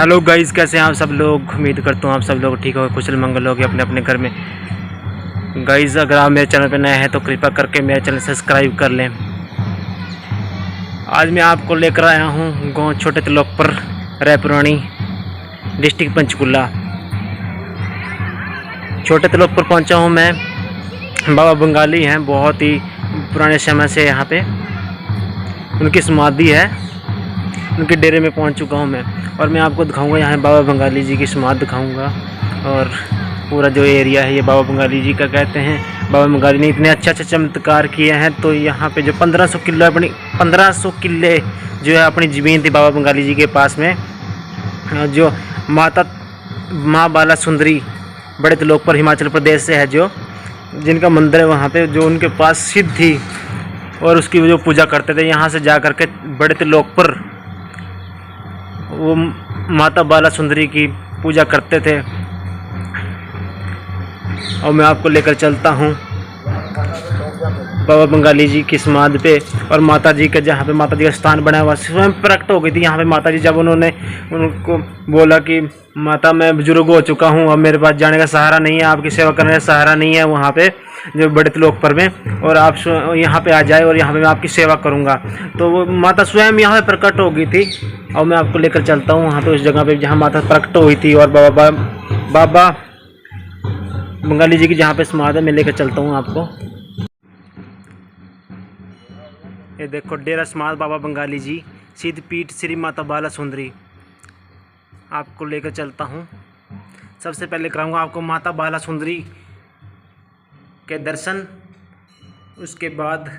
Hello guys, कैसे हैं आप सब लोग। उम्मीद करता हूँ आप सब लोग ठीक हो, कुशल मंगल हो गए अपने अपने घर में। गाइस, अगर आप मेरे चैनल पर नए हैं तो कृपया करके मेरे चैनल सब्सक्राइब कर लें। आज मैं आपको लेकर आया हूँ गाँव छोटे तलोकपुर, रायपुरानी, डिस्ट्रिक्ट पंचकुला। छोटे तलोकपुर पहुँचा हूँ मैं। बाबा बंगाली हैं, बहुत ही पुराने समय से यहाँ पे उनकी समाधि है। उनके डेरे में पहुँच चुका हूँ मैं, और मैं आपको दिखाऊंगा यहाँ बाबा बंगाली जी की समाधि दिखाऊंगा। और पूरा जो एरिया है ये बाबा बंगाली जी का कहते हैं। बाबा बंगाली ने इतने अच्छे अच्छे चमत्कार किए हैं। तो यहाँ पे जो 1500 किलो अपनी 1500 किले जो है अपनी ज़मीन थी बाबा बंगाली जी के पास में। जो माँ बाला सुंदरी बड़े तलोकपुर हिमाचल प्रदेश से है, जो जिनका मंदिर है वहाँ पे, जो उनके पास सिद्ध थी और उसकी जो पूजा करते थे। यहाँ से जा कर के बड़े तलोकपुर वो माता बाला सुंदरी की पूजा करते थे। और मैं आपको लेकर चलता हूँ बाबा बंगाली जी की समाधि पे। और माता जी का, जहाँ पे माता जी का स्थान बना हुआ, स्वयं प्रकट हो गई थी यहाँ पे माता जी। जब उन्होंने उनको बोला कि माता मैं बुजुर्ग हो चुका हूँ, अब मेरे पास जाने का सहारा नहीं है, आपकी सेवा करने का सहारा नहीं है वहाँ पे जो बड़े तलोकपुर में, और आप यहाँ पे आ जाए और यहाँ पे मैं आपकी सेवा करूँगा। तो वो माता स्वयं यहाँ पे प्रकट हो गई थी। और मैं आपको लेकर चलता हूँ वहाँ पे, उस जगह पे जहाँ माता प्रकट हुई थी। और बाबा बंगाली जी की जहाँ पे समाधि है, मैं लेकर चलता हूँ आपको। ये देखो, डेरा समाधि बाबा बंगाली जी, सिद्धपीठ श्री माता बाला सुंदरी। आपको लेकर चलता हूँ। सबसे पहले कराऊंगा आपको माता बाला सुंदरी के दर्शन, उसके बाद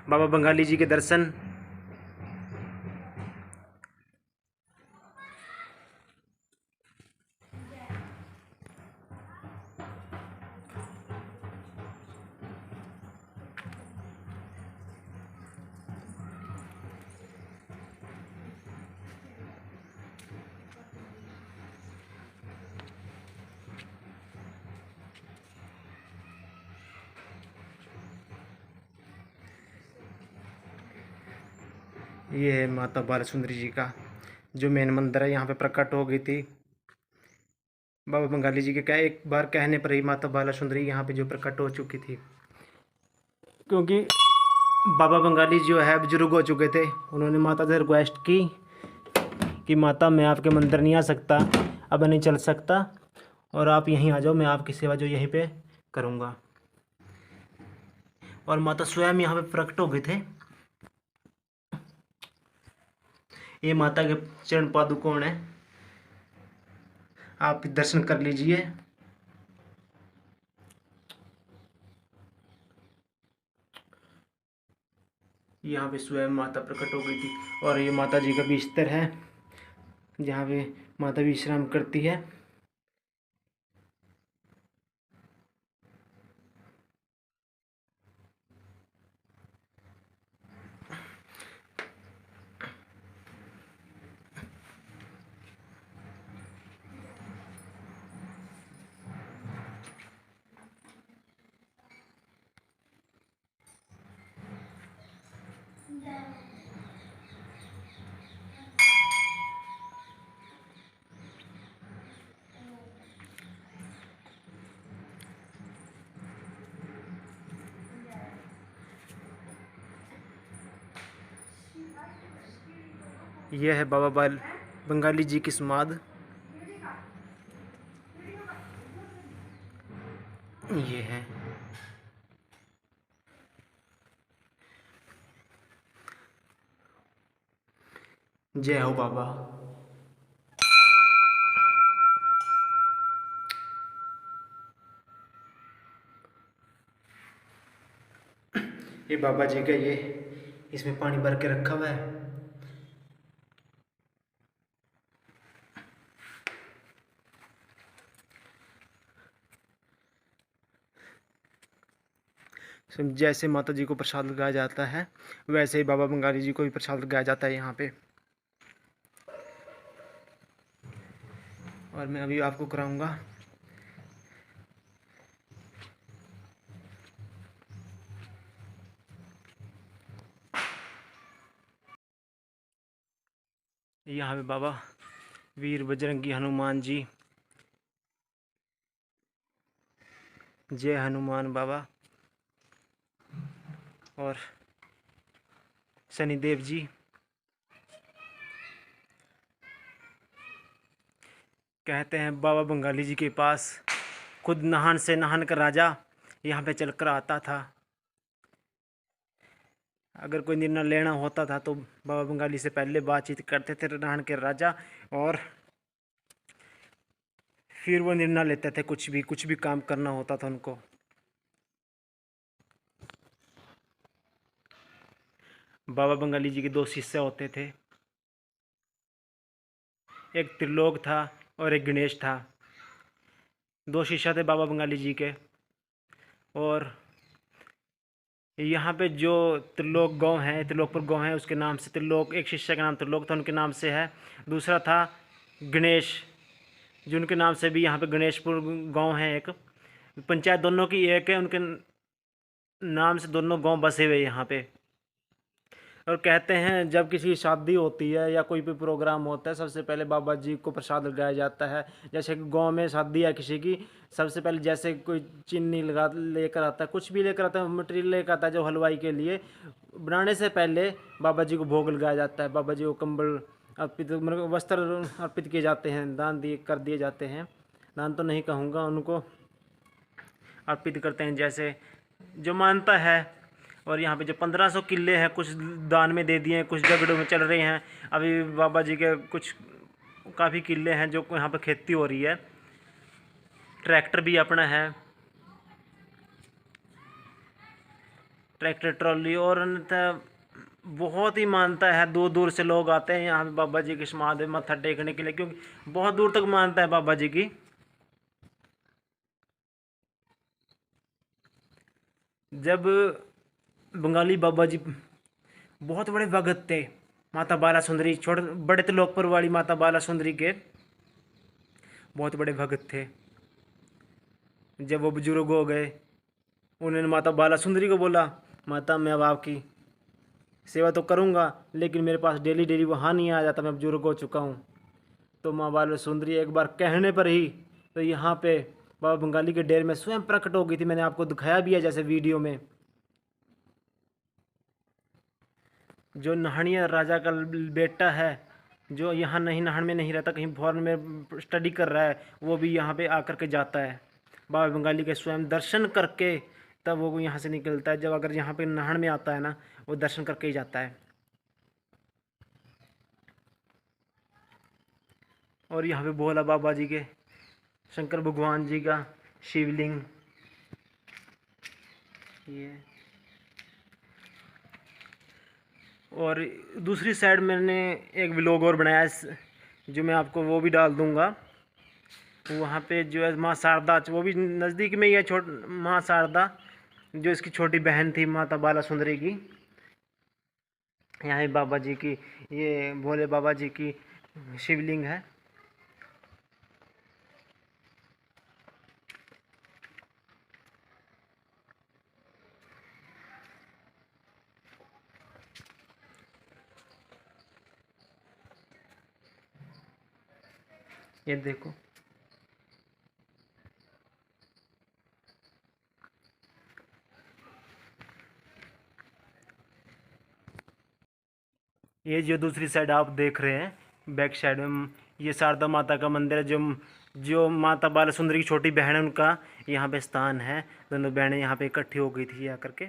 बाबा बंगाली जी के दर्शन। ये है माता बाला सुंदरी जी का जो मेन मंदिर है, यहाँ पे प्रकट हो गई थी बाबा बंगाली जी के एक बार कहने पर ही माता बाला सुंदरी यहाँ पे जो प्रकट हो चुकी थी। क्योंकि बाबा बंगाली जो है बुजुर्ग हो चुके थे, उन्होंने माता से रिक्वेस्ट की कि माता मैं आपके मंदिर नहीं आ सकता, अब नहीं चल सकता, और आप यहीं आ जाओ, मैं आपकी सेवा जो यहीं पे करूँगा। और माता स्वयं यहाँ पे प्रकट हो गए थे। ये माता के चरण पादुकोण है, आप दर्शन कर लीजिए। यहाँ पे स्वयं माता प्रकट हो गई थी। और ये माता जी का बिस्तर है जहाँ पे माता विश्राम करती है। यह है बाबा बंगाली जी की समाधि। ये है जय हो बाबा। ये बाबा जी का, ये इसमें पानी भर के रखा हुआ है। जैसे माता जी को प्रसाद लगाया जाता है, वैसे ही बाबा बंगाली जी को भी प्रसाद लगाया जाता है यहाँ पे। और मैं अभी आपको कराऊंगा यहाँ पे बाबा वीर बजरंगी हनुमान जी, जय हनुमान बाबा, और शनिदेव जी। कहते हैं बाबा बंगाली जी के पास खुद नहान से नहान का राजा यहाँ पे चल कर आता था। अगर कोई निर्णय लेना होता था तो बाबा बंगाली से पहले बातचीत करते थे नहान के राजा, और फिर वो निर्णय लेते थे। कुछ भी काम करना होता था उनको। बाबा बंगाली जी के 2 शिष्य होते थे, एक त्रिलोक था और एक गणेश था। 2 शिष्य थे बाबा बंगाली जी के। और यहाँ पे जो त्रिलोक गांव है, त्रिलोकपुर गांव है, उसके नाम से त्रिलोक, एक शिष्य का नाम त्रिलोक था, उनके नाम से है। दूसरा था गणेश, जो उनके नाम से भी यहाँ पे गणेशपुर गांव है। एक पंचायत दोनों की एक है, उनके नाम से दोनों गांव बसे हुए यहाँ पे। और कहते हैं जब किसी की शादी होती है या कोई भी प्रोग्राम होता है, सबसे पहले बाबा जी को प्रसाद लगाया जाता है। जैसे गांव में शादी है किसी की, सबसे पहले जैसे कोई चीनी लगा लेकर आता है, कुछ भी लेकर आता है, मटेरियल लेकर आता है जो हलवाई के लिए, बनाने से पहले बाबा जी को भोग लगाया जाता है। बाबा जी को कंबल अर्पित, मतलब वस्त्र अर्पित किए जाते हैं, दान दिए जाते हैं। दान तो नहीं कहूँगा, उनको अर्पित करते हैं जैसे जो मानता है। और यहाँ पे जो 1500 किले हैं, कुछ दान में दे दिए हैं, कुछ झगड़ों में चल रहे हैं। अभी बाबा जी के कुछ काफ़ी किले हैं जो यहाँ पे खेती हो रही है। ट्रैक्टर भी अपना है, ट्रैक्टर, ट्रॉली, और बहुत ही मानता है। दूर दूर से लोग आते हैं यहाँ पे बाबा जी की समाधि मत्था टेकने के लिए, क्योंकि बहुत दूर तक मानता है बाबा जी की। जब बंगाली बाबा जी बहुत बड़े भगत थे, माता बाला सुंदरी, छोटे बड़े त्रिलोकपुर वाली माता बाला सुंदरी के बहुत बड़े भगत थे। जब वो बुजुर्ग हो गए, उन्होंने माता बाला सुंदरी को बोला, माता मैं अब आपकी सेवा तो करूँगा, लेकिन मेरे पास डेली वहाँ नहीं आ जाता, मैं बुजुर्ग हो चुका हूँ। तो माँ बाला सुंदरी एक बार कहने पर ही तो यहाँ पे बाबा बंगाली के डेरे में स्वयं प्रकट हो गई थी। मैंने आपको दिखाया भी है जैसे वीडियो में। जो नहानिया राजा का बेटा है, जो यहाँ नहीं नहान में नहीं रहता, कहीं फॉरेन में स्टडी कर रहा है, वो भी यहाँ पे आकर के जाता है। बाबा बंगाली के स्वयं दर्शन करके तब वो यहाँ से निकलता है। जब अगर यहाँ पे नहान में आता है ना, वो दर्शन करके ही जाता है। और यहाँ पे भोला बाबा जी के, शंकर भगवान जी का शिवलिंग, ये। और दूसरी साइड मैंने एक व्लॉग और बनाया है, जो मैं आपको वो भी डाल दूँगा। वहाँ पे जो है माँ शारदा, वो भी नज़दीक में ही है, माँ शारदा, जो इसकी छोटी बहन थी माता बाला सुंदरी की। यहाँ ही बाबा जी की, ये भोले बाबा जी की शिवलिंग है। ये देखो, ये जो दूसरी साइड आप देख रहे हैं बैक साइड में, ये शारदा माता का मंदिर है। जो माता बाला सुंदरी की छोटी बहन है, उनका यहाँ पे स्थान है। दोनों बहनें यहाँ पे इकट्ठी हो गई थी आकर के।